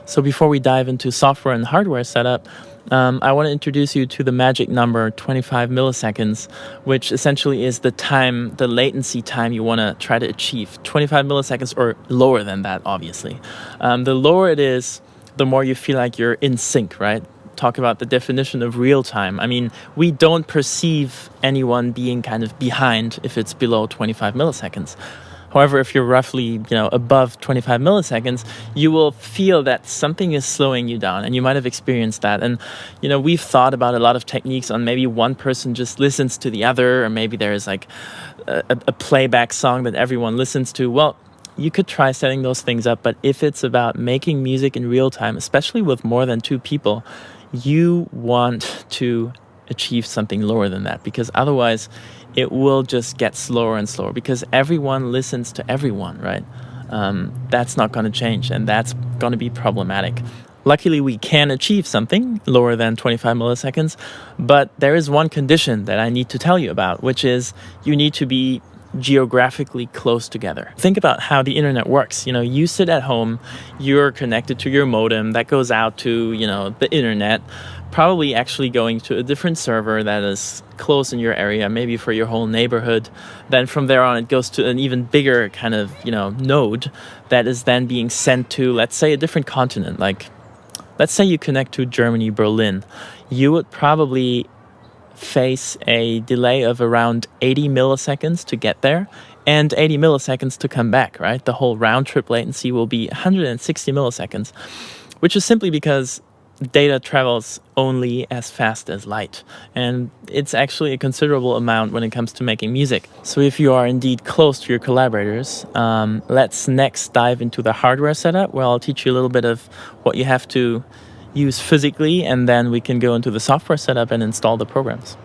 So before we dive into software and hardware setup, I want to introduce you to the magic number 25 milliseconds, which essentially is the time, the latency time you want to try to achieve. 25 milliseconds or lower than that, obviously. The lower it is, the more you feel like you're in sync, right? Talk about the definition of real time. I mean, we don't perceive anyone being kind of behind if it's below 25 milliseconds. However, if you're roughly, above 25 milliseconds, you will feel that something is slowing you down, and you might have experienced that. And, we've thought about a lot of techniques on maybe one person just listens to the other, or maybe there is like a playback song that everyone listens to. Well, you could try setting those things up, but if it's about making music in real time, especially with more than two people, you want to achieve something lower than that, because otherwise it will just get slower and slower, because everyone listens to everyone, right? That's not going to change, and that's going to be problematic. Luckily, we can achieve something lower than 25 milliseconds, but there is one condition that I need to tell you about, which is you need to be geographically close together. Think about how the internet works. You sit at home, you're connected to your modem that goes out to, the internet, probably actually going to a different server that is close in your area, maybe for your whole neighborhood. Then from there on, it goes to an even bigger kind of, node that is then being sent to, let's say, a different continent. Like, let's say you connect to Germany, Berlin. You would probably face a delay of around 80 milliseconds to get there and 80 milliseconds to come back, right? The whole round trip latency will be 160 milliseconds, which is simply because data travels only as fast as light. And it's actually a considerable amount when it comes to making music. So if you are indeed close to your collaborators, let's next dive into the hardware setup, where I'll teach you a little bit of what you have to use physically, and then we can go into the software setup and install the programs.